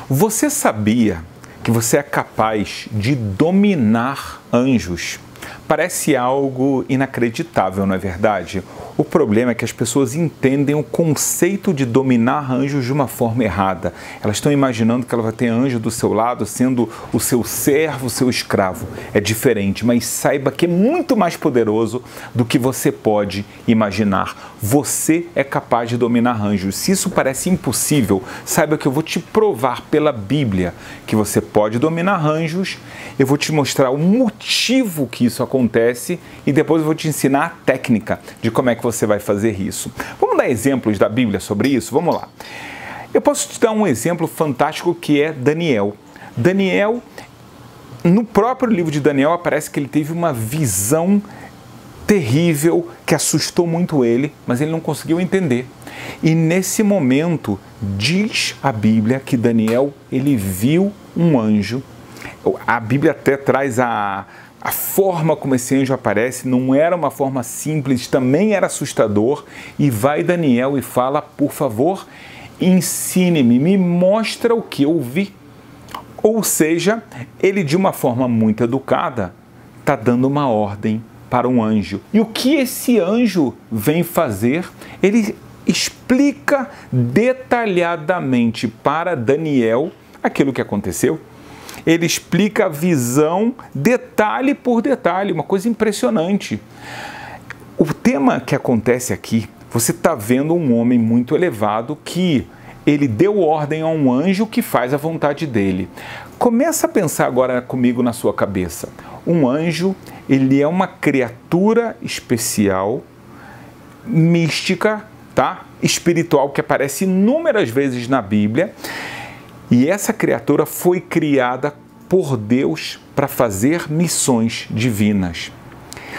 Você sabia que você é capaz de dominar anjos? Parece algo inacreditável, não é verdade? O problema é que as pessoas entendem o conceito de dominar anjos de uma forma errada. Elas estão imaginando que ela vai ter anjo do seu lado sendo o seu servo, o seu escravo. É diferente, mas saiba que é muito mais poderoso do que você pode imaginar. Você é capaz de dominar anjos. Se isso parece impossível, saiba que eu vou te provar pela Bíblia que você pode dominar anjos. Eu vou te mostrar o motivo que isso acontece e depois eu vou te ensinar a técnica de como é que você vai fazer isso. Vamos dar exemplos da Bíblia sobre isso? Vamos lá. Eu posso te dar um exemplo fantástico que é Daniel. Daniel, no próprio livro de Daniel, aparece que ele teve uma visão terrível que assustou muito ele, mas ele não conseguiu entender. E nesse momento, diz a Bíblia que Daniel, ele viu um anjo. A Bíblia até traz a forma como esse anjo aparece, não era uma forma simples, também era assustador. E vai Daniel e fala, por favor, ensine-me, me mostra o que eu vi. Ou seja, ele de uma forma muito educada está dando uma ordem para um anjo. E o que esse anjo vem fazer? Ele explica detalhadamente para Daniel aquilo que aconteceu. Ele explica a visão detalhe por detalhe, uma coisa impressionante. O tema que acontece aqui, você está vendo um homem muito elevado que ele deu ordem a um anjo que faz a vontade dele. Começa a pensar agora comigo na sua cabeça. Um anjo, ele é uma criatura especial, mística, tá? Espiritual, que aparece inúmeras vezes na Bíblia. E essa criatura foi criada por Deus para fazer missões divinas.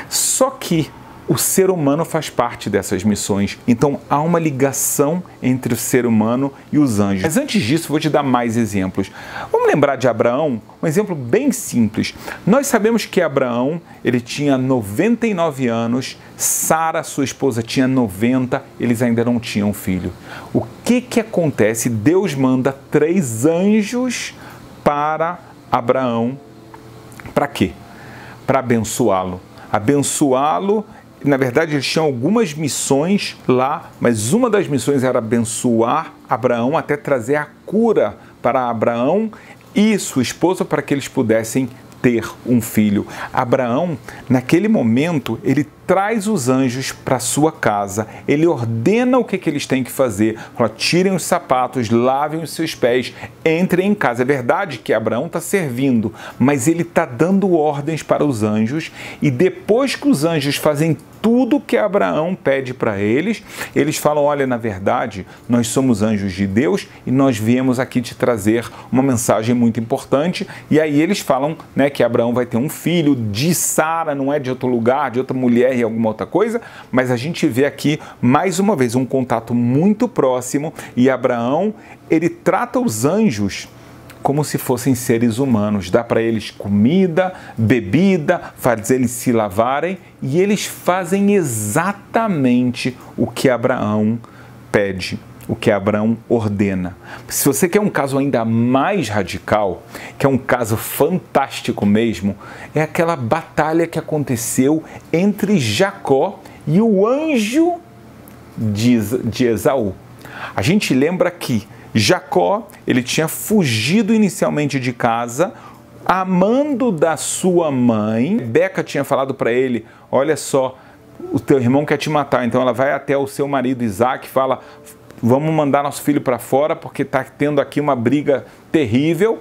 Só que o ser humano faz parte dessas missões. Então há uma ligação entre o ser humano e os anjos. Mas antes disso, vou te dar mais exemplos. Vamos lembrar de Abraão? Um exemplo bem simples. Nós sabemos que Abraão, ele tinha 99 anos, Sara, sua esposa, tinha 90, eles ainda não tinham filho. O que acontece? Deus manda 3 anjos para Abraão. Para quê? Para abençoá-lo. Abençoá-lo. Na verdade, eles tinham algumas missões lá, mas uma das missões era abençoar Abraão até trazer a cura para Abraão e sua esposa para que eles pudessem ter um filho. Abraão, naquele momento, ele traz os anjos para sua casa, ele ordena o que eles têm que fazer, fala, tirem os sapatos, lavem os seus pés, entrem em casa. É verdade que Abraão está servindo, mas ele está dando ordens para os anjos e depois que os anjos fazem tudo que Abraão pede para eles, eles falam, olha, na verdade, nós somos anjos de Deus e nós viemos aqui te trazer uma mensagem muito importante. E aí eles falam, né, que Abraão vai ter um filho de Sara, não é de outro lugar, de outra mulher e alguma outra coisa, mas a gente vê aqui, mais uma vez, um contato muito próximo e Abraão, ele trata os anjos como se fossem seres humanos, dá para eles comida, bebida, faz eles se lavarem e eles fazem exatamente o que Abraão pede, o que Abraão ordena. Se você quer um caso ainda mais radical, que é um caso fantástico mesmo, é aquela batalha que aconteceu entre Jacó e o anjo de Esaú. A gente lembra que Jacó, ele tinha fugido inicialmente de casa, amando da sua mãe. Rebeca tinha falado para ele, olha só, o teu irmão quer te matar. Então ela vai até o seu marido Isaac e fala, vamos mandar nosso filho para fora porque está tendo aqui uma briga terrível,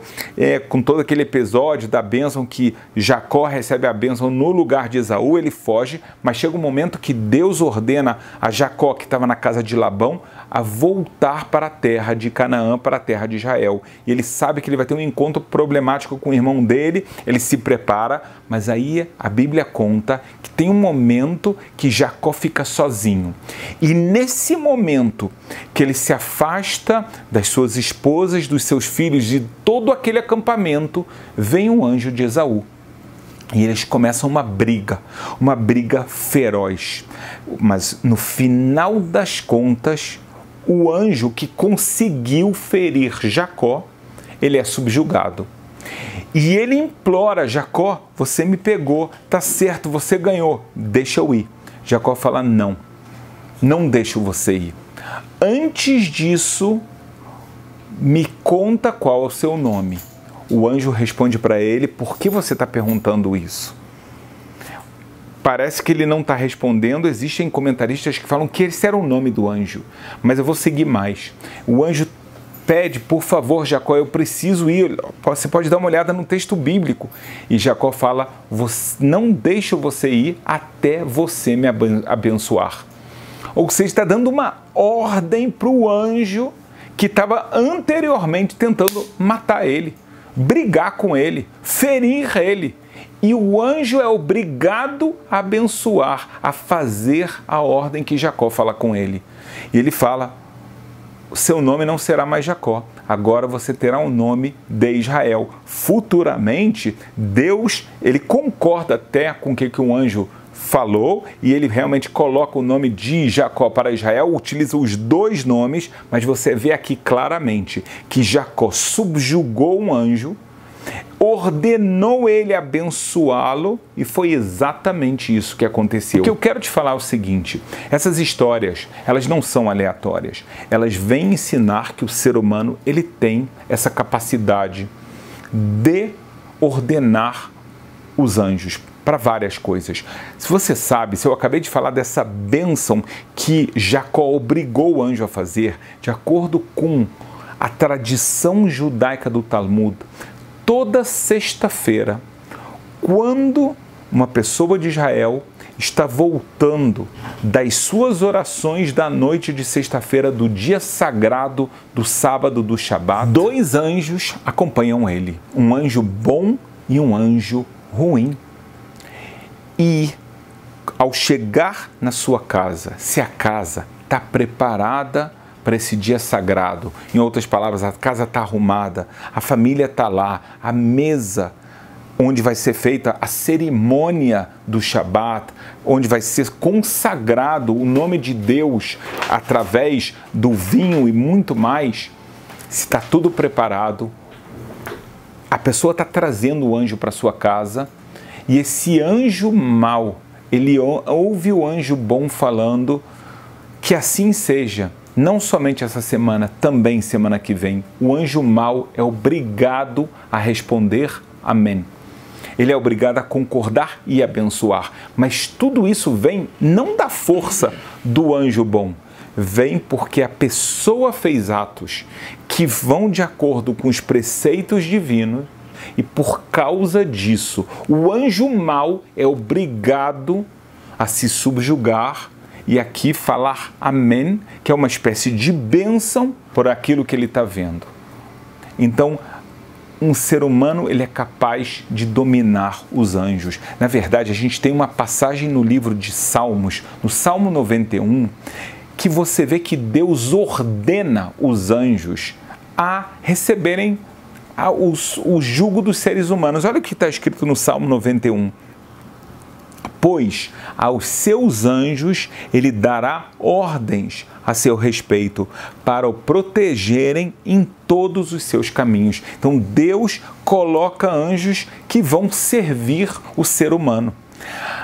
com todo aquele episódio da bênção que Jacó recebe a bênção no lugar de Esaú, ele foge, mas chega um momento que Deus ordena a Jacó, que estava na casa de Labão, a voltar para a terra de Canaã, para a terra de Israel. E ele sabe que ele vai ter um encontro problemático com o irmão dele, ele se prepara, mas aí a Bíblia conta que tem um momento que Jacó fica sozinho. E nesse momento que ele se afasta das suas esposas, dos seus filhos, de todo aquele acampamento, vem um anjo de Esaú. E eles começam uma briga feroz. Mas no final das contas, o anjo que conseguiu ferir Jacó, ele é subjugado. E ele implora: Jacó, você me pegou, tá certo, você ganhou, deixa eu ir. Jacó fala: não, não deixo você ir. Antes disso, me conta qual é o seu nome. O anjo responde para ele: por que você está perguntando isso? Parece que ele não está respondendo. Existem comentaristas que falam que esse era o nome do anjo, mas eu vou seguir mais. O anjo pede: por favor, Jacó, eu preciso ir. Você pode dar uma olhada no texto bíblico. E Jacó fala: não deixo você ir até você me abençoar. Ou seja, está dando uma ordem para o anjo que estava anteriormente tentando matar ele, brigar com ele, ferir ele. E o anjo é obrigado a abençoar, a fazer a ordem que Jacó fala com ele. E ele fala: seu nome não será mais Jacó, agora você terá um nome de Israel. Futuramente, Deus, ele concorda até com o que um anjo falou, e ele realmente coloca o nome de Jacó para Israel, utiliza os dois nomes, mas você vê aqui claramente que Jacó subjugou um anjo, ordenou ele abençoá-lo, e foi exatamente isso que aconteceu. O que eu quero te falar é o seguinte: essas histórias, elas não são aleatórias, elas vêm ensinar que o ser humano, ele tem essa capacidade de ordenar os anjos para várias coisas. Se você sabe, se eu acabei de falar dessa bênção que Jacó obrigou o anjo a fazer, de acordo com a tradição judaica do Talmud, toda sexta-feira, quando uma pessoa de Israel está voltando das suas orações da noite de sexta-feira, do dia sagrado do sábado do Shabat, dois anjos acompanham ele, um anjo bom e um anjo ruim. E ao chegar na sua casa, se a casa está preparada para esse dia sagrado, em outras palavras, a casa está arrumada, a família está lá, a mesa onde vai ser feita a cerimônia do Shabat, onde vai ser consagrado o nome de Deus através do vinho e muito mais, se está tudo preparado, a pessoa está trazendo o anjo para sua casa, e esse anjo mau, ele ouve o anjo bom falando que assim seja. Não somente essa semana, também semana que vem. O anjo mau é obrigado a responder amém. Ele é obrigado a concordar e abençoar. Mas tudo isso vem não da força do anjo bom. Vem porque a pessoa fez atos que vão de acordo com os preceitos divinos, e por causa disso, o anjo mau é obrigado a se subjugar e aqui falar amém, que é uma espécie de bênção por aquilo que ele está vendo. Então, um ser humano, ele é capaz de dominar os anjos. Na verdade, a gente tem uma passagem no livro de Salmos, no Salmo 91, que você vê que Deus ordena os anjos a receberem o jugo dos seres humanos. Olha o que está escrito no Salmo 91. Pois aos seus anjos ele dará ordens a seu respeito, para o protegerem em todos os seus caminhos. Então Deus coloca anjos que vão servir o ser humano.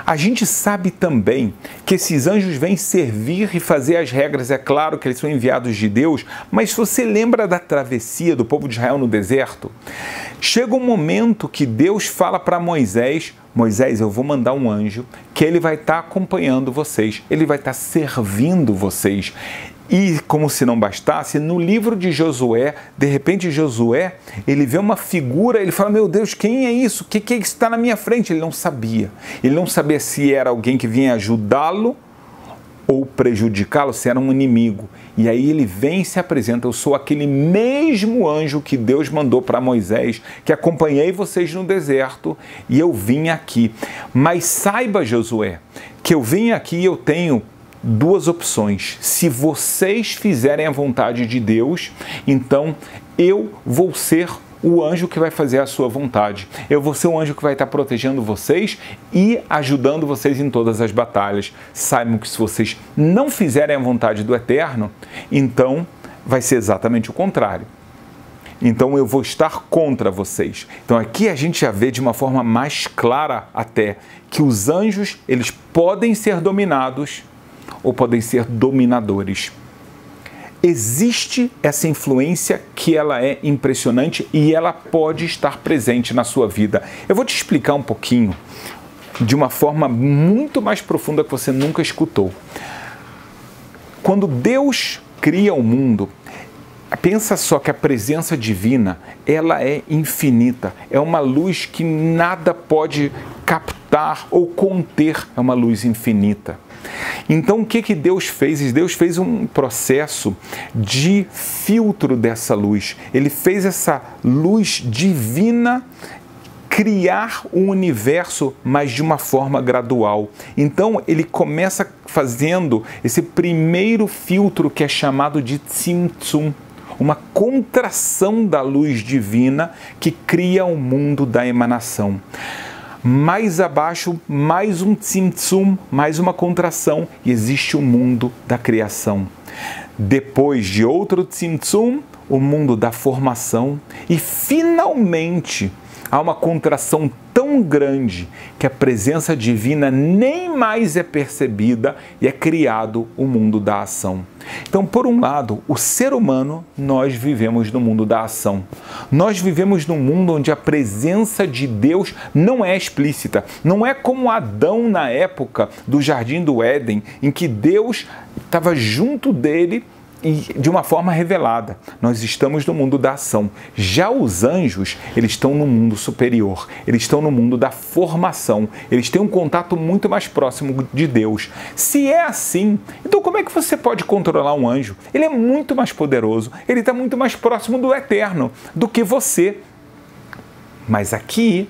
A gente sabe também que esses anjos vêm servir e fazer as regras. É claro que eles são enviados de Deus, mas se você lembra da travessia do povo de Israel no deserto, chega um momento que Deus fala para Moisés: Moisés, eu vou mandar um anjo que ele vai estar acompanhando vocês, ele vai estar servindo vocês. E como se não bastasse, no livro de Josué, de repente Josué, ele vê uma figura, ele fala: meu Deus, quem é isso? O que é que está na minha frente? Ele não sabia. Ele não sabia se era alguém que vinha ajudá-lo ou prejudicá-lo, se era um inimigo. E aí ele vem e se apresenta: eu sou aquele mesmo anjo que Deus mandou para Moisés, que acompanhei vocês no deserto, e eu vim aqui. Mas saiba, Josué, que eu vim aqui e eu tenho duas opções. Se vocês fizerem a vontade de Deus, então eu vou ser o anjo que vai fazer a sua vontade. Eu vou ser o anjo que vai estar protegendo vocês e ajudando vocês em todas as batalhas. Saibam que se vocês não fizerem a vontade do Eterno, então vai ser exatamente o contrário. então eu vou estar contra vocês. Então aqui a gente já vê de uma forma mais clara até que os anjos, eles podem ser dominados ou podem ser dominadores. Existe essa influência que ela é impressionante e ela pode estar presente na sua vida. Eu vou te explicar um pouquinho de uma forma muito mais profunda que você nunca escutou. Quando Deus cria o mundo, pensa só que a presença divina, ela é infinita, é uma luz que nada pode captar ou conter, é uma luz infinita. Então o que Deus fez? Deus fez um processo de filtro dessa luz. Ele fez essa luz divina criar o universo, mas de uma forma gradual. Então ele começa fazendo esse primeiro filtro que é chamado de Tzimtzum, uma contração da luz divina que cria o mundo da emanação. Mais abaixo, mais um Tzimtzum, mais uma contração, e existe o mundo da criação. Depois de outro Tzimtzum, o mundo da formação, e finalmente há uma contração tão grande que a presença divina nem mais é percebida e é criado o mundo da ação. Então, por um lado, o ser humano, nós vivemos no mundo da ação. Nós vivemos num mundo onde a presença de Deus não é explícita. Não é como Adão na época do Jardim do Éden, em que Deus estava junto dele e de uma forma revelada. Nós estamos no mundo da ação. Já os anjos, eles estão no mundo superior. Eles estão no mundo da formação. Eles têm um contato muito mais próximo de Deus. Se é assim, então como é que você pode controlar um anjo? Ele é muito mais poderoso. Ele está muito mais próximo do eterno do que você. Mas aqui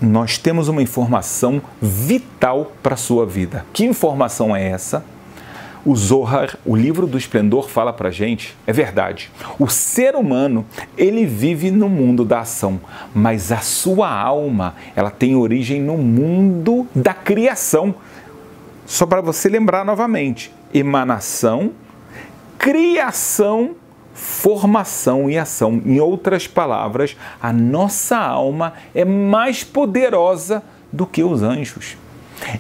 nós temos uma informação vital para a sua vida. Que informação é essa? O Zohar, o livro do esplendor, fala pra gente, é verdade, o ser humano, ele vive no mundo da ação, mas a sua alma, ela tem origem no mundo da criação. Só para você lembrar novamente, emanação, criação, formação e ação. Em outras palavras, a nossa alma é mais poderosa do que os anjos.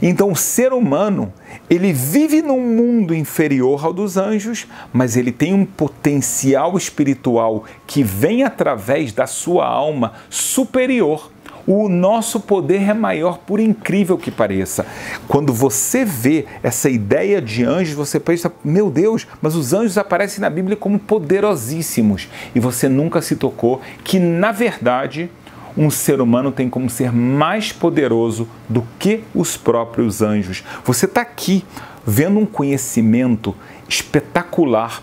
Então o ser humano, ele vive num mundo inferior ao dos anjos, mas ele tem um potencial espiritual que vem através da sua alma superior. O nosso poder é maior, por incrível que pareça. Quando você vê essa ideia de anjos, você pensa, meu Deus, mas os anjos aparecem na Bíblia como poderosíssimos. E você nunca se tocou que, na verdade, um ser humano tem como ser mais poderoso do que os próprios anjos. Você está aqui vendo um conhecimento espetacular.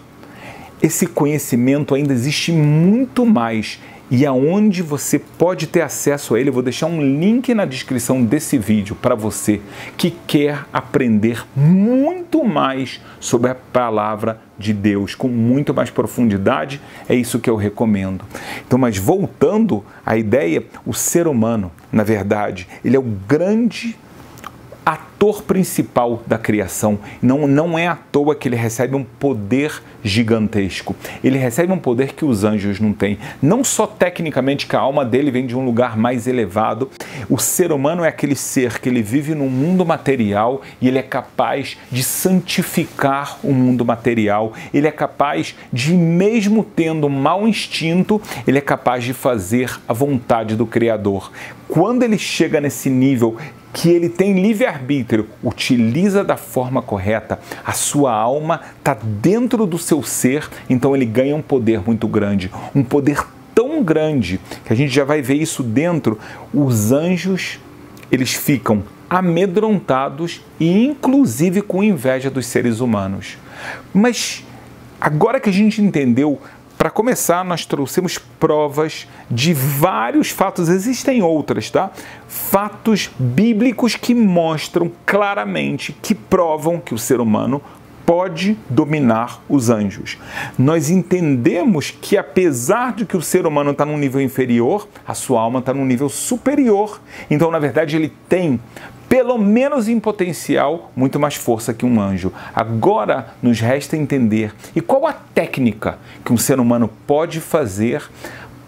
Esse conhecimento ainda existe muito mais. E aonde você pode ter acesso a ele, eu vou deixar um link na descrição desse vídeo para você que quer aprender muito mais sobre a palavra de Deus, com muito mais profundidade, é isso que eu recomendo. Então, mas voltando à ideia, o ser humano, na verdade, ele é o grande ator principal da criação. Não é à toa que ele recebe um poder gigantesco. Ele recebe um poder que os anjos não têm. Não só tecnicamente que a alma dele vem de um lugar mais elevado. O ser humano é aquele ser que ele vive num mundo material e ele é capaz de santificar o mundo material. Ele é capaz de, mesmo tendo um mau instinto, ele é capaz de fazer a vontade do Criador. Quando ele chega nesse nível que ele tem livre-arbítrio, utiliza da forma correta, a sua alma está dentro do seu ser, então ele ganha um poder muito grande, um poder tão grande, que a gente já vai ver isso dentro, os anjos, eles ficam amedrontados e inclusive com inveja dos seres humanos. Mas agora que a gente entendeu, para começar, nós trouxemos provas de vários fatos, existem outras, tá? Fatos bíblicos que mostram claramente, que provam que o ser humano pode dominar os anjos. Nós entendemos que apesar de que o ser humano está num nível inferior, a sua alma está num nível superior. Então, na verdade, ele tem, pelo menos em potencial, muito mais força que um anjo. Agora nos resta entender, e qual a técnica que um ser humano pode fazer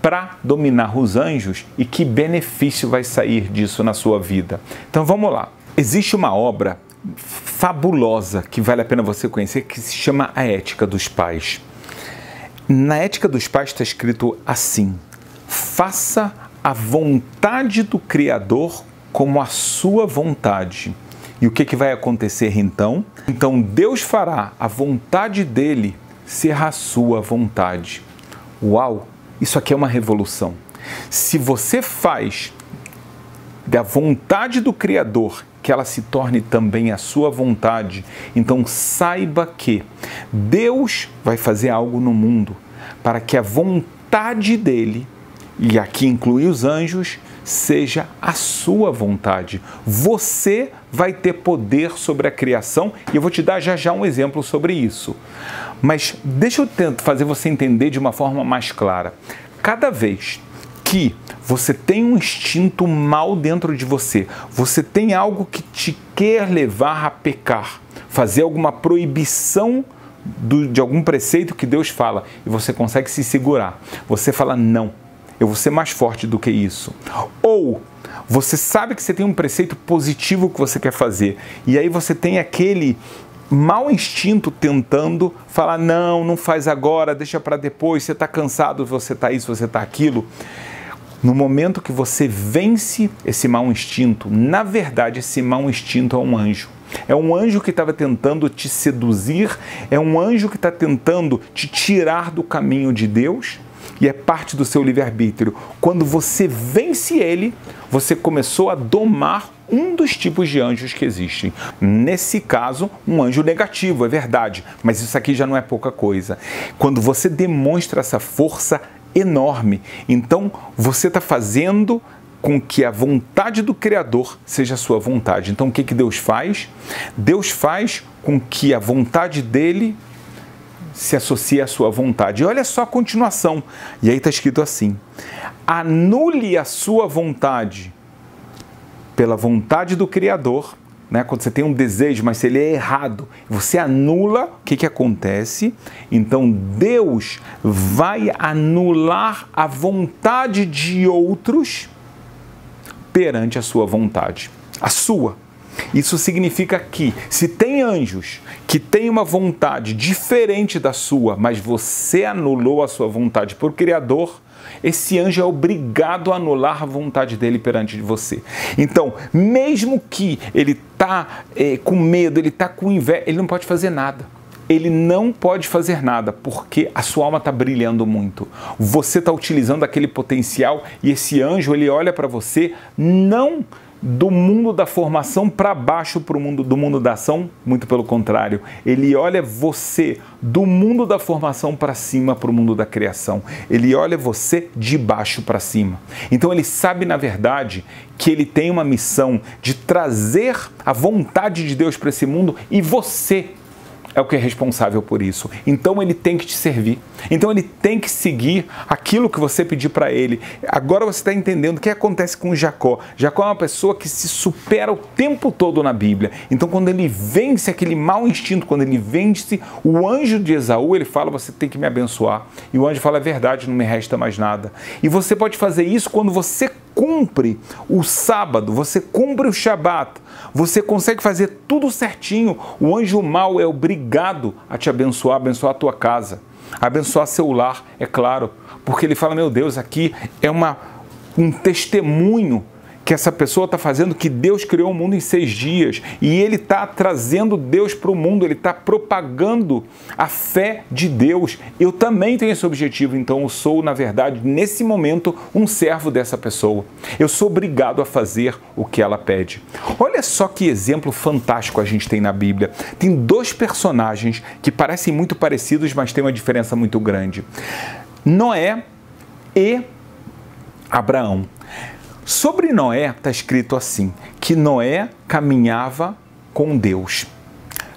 para dominar os anjos e que benefício vai sair disso na sua vida. Então vamos lá. Existe uma obra fabulosa que vale a pena você conhecer que se chama A Ética dos Pais. Na Ética dos Pais está escrito assim: faça a vontade do Criador como a sua vontade. E o que vai acontecer então? Então Deus fará a vontade dele ser a sua vontade. Uau! Isso aqui é uma revolução. Se você faz da vontade do Criador que ela se torne também a sua vontade, então saiba que Deus vai fazer algo no mundo para que a vontade dele, e aqui inclui os anjos, seja a sua vontade. Você vai ter poder sobre a criação e eu vou te dar já já um exemplo sobre isso. Mas deixa eu tentar fazer você entender de uma forma mais clara. Cada vez que você tem um instinto mal dentro de você, você tem algo que te quer levar a pecar, fazer alguma proibição de algum preceito que Deus fala e você consegue se segurar. Você fala, não, eu vou ser mais forte do que isso. Ou você sabe que você tem um preceito positivo que você quer fazer e aí você tem aquele mau instinto tentando falar, não, não faz agora, deixa para depois, você está cansado, você está isso, você está aquilo. No momento que você vence esse mau instinto, na verdade esse mau instinto é um anjo. É um anjo que estava tentando te seduzir, é um anjo que está tentando te tirar do caminho de Deus e é parte do seu livre-arbítrio. Quando você vence ele, você começou a domar um dos tipos de anjos que existem. Nesse caso, um anjo negativo, é verdade, mas isso aqui já não é pouca coisa. Quando você demonstra essa força enorme, então você está fazendo com que a vontade do Criador seja a sua vontade. Então o que Deus faz? Deus faz com que a vontade dele se associe à sua vontade. E olha só a continuação. E aí está escrito assim: anule a sua vontade pela vontade do Criador, né? Quando você tem um desejo, mas se ele é errado, você anula, o que acontece? Então Deus vai anular a vontade de outros perante a sua vontade, a sua. Isso significa que se tem anjos que têm uma vontade diferente da sua, mas você anulou a sua vontade por Criador, esse anjo é obrigado a anular a vontade dele perante de você. Então, mesmo que ele está com medo, ele está com inveja, ele não pode fazer nada. Ele não pode fazer nada, porque a sua alma está brilhando muito. Você está utilizando aquele potencial e esse anjo, ele olha para você não do mundo da formação para baixo para o mundo do mundo da ação, muito pelo contrário. Ele olha você do mundo da formação para cima para o mundo da criação. Ele olha você de baixo para cima. Então ele sabe, na verdade, que ele tem uma missão de trazer a vontade de Deus para esse mundo e você é o que é responsável por isso. Então ele tem que te servir. Então ele tem que seguir aquilo que você pedir para ele. Agora você está entendendo o que acontece com Jacó. Jacó é uma pessoa que se supera o tempo todo na Bíblia. Então quando ele vence aquele mau instinto, quando ele vence o anjo de Esaú, ele fala, você tem que me abençoar. E o anjo fala, é verdade, não me resta mais nada. E você pode fazer isso quando você cumpre o sábado, você cumpre o Shabat, você consegue fazer tudo certinho. O anjo mau é obrigado a te abençoar, abençoar a tua casa, abençoar seu lar, é claro, porque ele fala, meu Deus, aqui é um testemunho que essa pessoa está fazendo, que Deus criou o mundo em 6 dias e ele está trazendo Deus para o mundo, ele está propagando a fé de Deus. Eu também tenho esse objetivo, então eu sou, na verdade, nesse momento, um servo dessa pessoa. Eu sou obrigado a fazer o que ela pede. Olha só que exemplo fantástico a gente tem na Bíblia. Tem 2 personagens que parecem muito parecidos, mas tem uma diferença muito grande. Noé e Abraão. Sobre Noé está escrito assim, que Noé caminhava com Deus.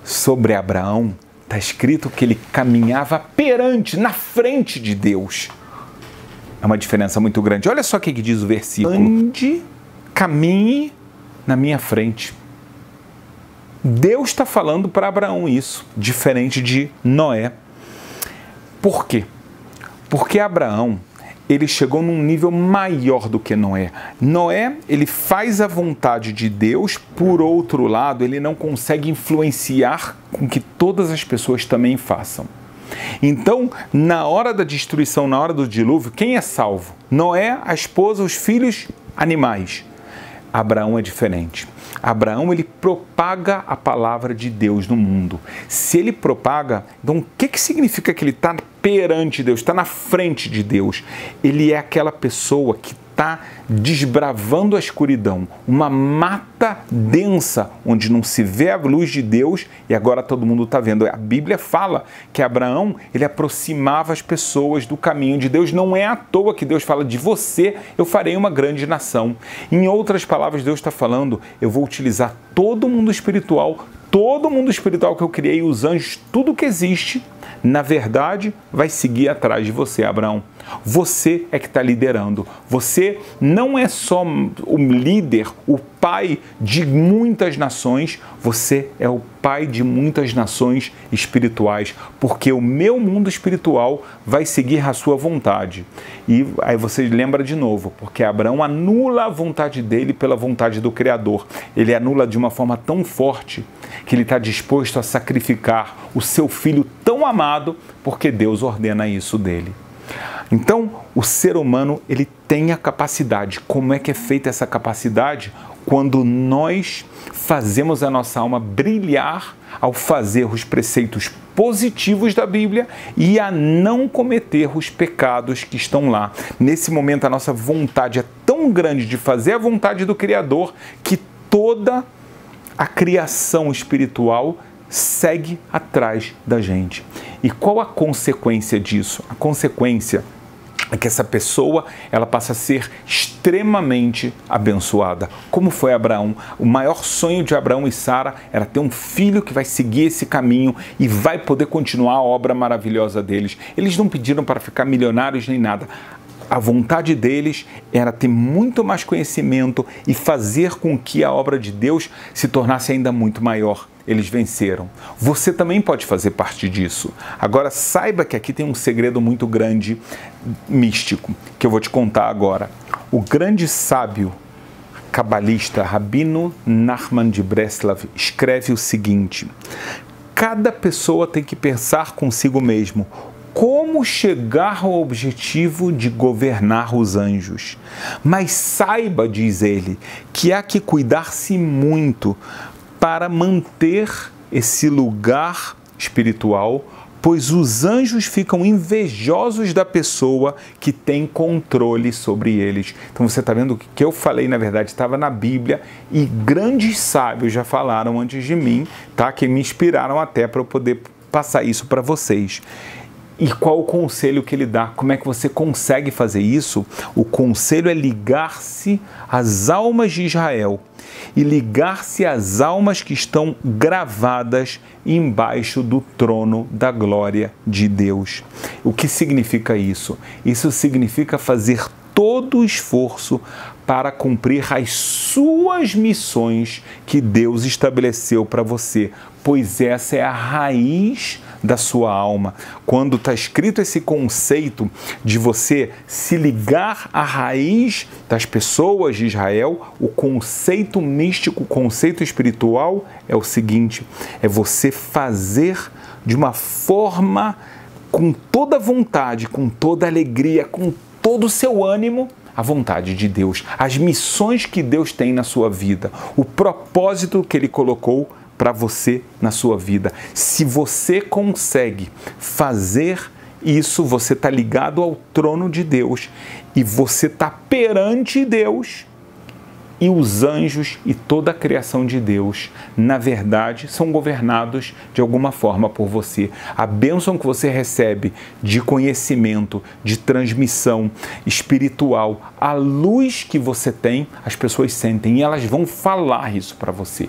Sobre Abraão está escrito que ele caminhava perante, na frente de Deus. É uma diferença muito grande. Olha só o que diz o versículo. Ande, caminhe na minha frente. Deus está falando para Abraão isso, diferente de Noé. Por quê? Porque Abraão, ele chegou num nível maior do que Noé. Noé, ele faz a vontade de Deus, por outro lado, ele não consegue influenciar com que todas as pessoas também façam. Então, na hora da destruição, na hora do dilúvio, quem é salvo? Noé, a esposa, os filhos, animais. Abraão é diferente. Abraão, ele propaga a palavra de Deus no mundo. Se ele propaga, então o que significa que ele está perante Deus, está na frente de Deus? Ele é aquela pessoa que está desbravando a escuridão, uma mata densa, onde não se vê a luz de Deus e agora todo mundo está vendo. A Bíblia fala que Abraão, ele aproximava as pessoas do caminho de Deus. Não é à toa que Deus fala: de você eu farei uma grande nação. Em outras palavras, Deus está falando: eu vou utilizar todo mundo espiritual que eu criei, os anjos, tudo que existe, na verdade, vai seguir atrás de você, Abraão. Você é que está liderando. Você não é só o líder, o pai de muitas nações, você é o pai de muitas nações espirituais, porque o meu mundo espiritual vai seguir a sua vontade. E aí você lembra de novo, porque Abraão anula a vontade dele pela vontade do Criador. Ele anula de uma forma tão forte que ele está disposto a sacrificar o seu filho tão amado, porque Deus ordena isso dele. Então, o ser humano, ele tem a capacidade. Como é que é feita essa capacidade? Quando nós fazemos a nossa alma brilhar ao fazer os preceitos positivos da Bíblia e a não cometer os pecados que estão lá. Nesse momento, a nossa vontade é tão grande de fazer a vontade do Criador que toda a criação espiritual segue atrás da gente. E qual a consequência disso? A consequência é que essa pessoa, ela passa a ser extremamente abençoada. Como foi Abraão? O maior sonho de Abraão e Sara era ter um filho que vai seguir esse caminho e vai poder continuar a obra maravilhosa deles. Eles não pediram para ficar milionários nem nada. A vontade deles era ter muito mais conhecimento e fazer com que a obra de Deus se tornasse ainda muito maior. Eles venceram. Você também pode fazer parte disso. Agora, saiba que aqui tem um segredo muito grande, místico, que eu vou te contar agora. O grande sábio cabalista Rabino Nachman de Breslav escreve o seguinte: cada pessoa tem que pensar consigo mesmo como chegar ao objetivo de governar os anjos. Mas saiba, diz ele, que há que cuidar-se muito para manter esse lugar espiritual, pois os anjos ficam invejosos da pessoa que tem controle sobre eles. Então você está vendo que o que eu falei, na verdade, estava na Bíblia e grandes sábios já falaram antes de mim, tá? Que me inspiraram até para eu poder passar isso para vocês. E qual o conselho que ele dá? Como é que você consegue fazer isso? O conselho é ligar-se às almas de Israel e ligar-se às almas que estão gravadas embaixo do trono da glória de Deus. O que significa isso? Isso significa fazer todo o esforço para cumprir as suas missões que Deus estabeleceu para você, pois essa é a raiz da sua alma. Quando está escrito esse conceito de você se ligar à raiz das pessoas de Israel, o conceito místico, o conceito espiritual é o seguinte: é você fazer de uma forma com toda vontade, com toda alegria, com todo o seu ânimo, a vontade de Deus, as missões que Deus tem na sua vida, o propósito que Ele colocou para você na sua vida. Se você consegue fazer isso, você está ligado ao trono de Deus e você está perante Deus. E os anjos e toda a criação de Deus, na verdade, são governados de alguma forma por você. A bênção que você recebe de conhecimento, de transmissão espiritual, a luz que você tem, as pessoas sentem e elas vão falar isso para você.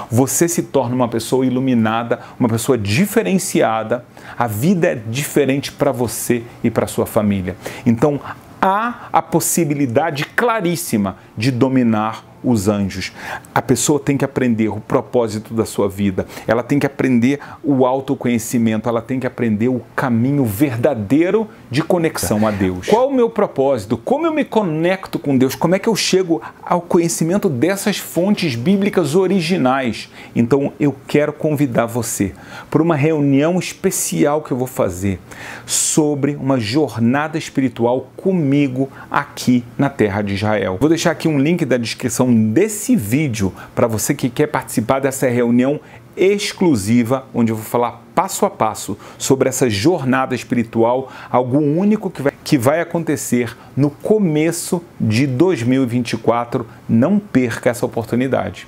Você se torna uma pessoa iluminada, uma pessoa diferenciada, a vida é diferente para você e para sua família. Então, há a possibilidade claríssima de dominar os anjos. A pessoa tem que aprender o propósito da sua vida, ela tem que aprender o autoconhecimento, ela tem que aprender o caminho verdadeiro de conexão a Deus. Qual o meu propósito? Como eu me conecto com Deus? Como é que eu chego ao conhecimento dessas fontes bíblicas originais? Então eu quero convidar você para uma reunião especial que eu vou fazer sobre uma jornada espiritual comigo aqui na terra de Israel. Vou deixar aqui um link da descrição desse vídeo para você que quer participar dessa reunião exclusiva, onde eu vou falar passo a passo sobre essa jornada espiritual, algo único que vai acontecer no começo de 2024. Não perca essa oportunidade.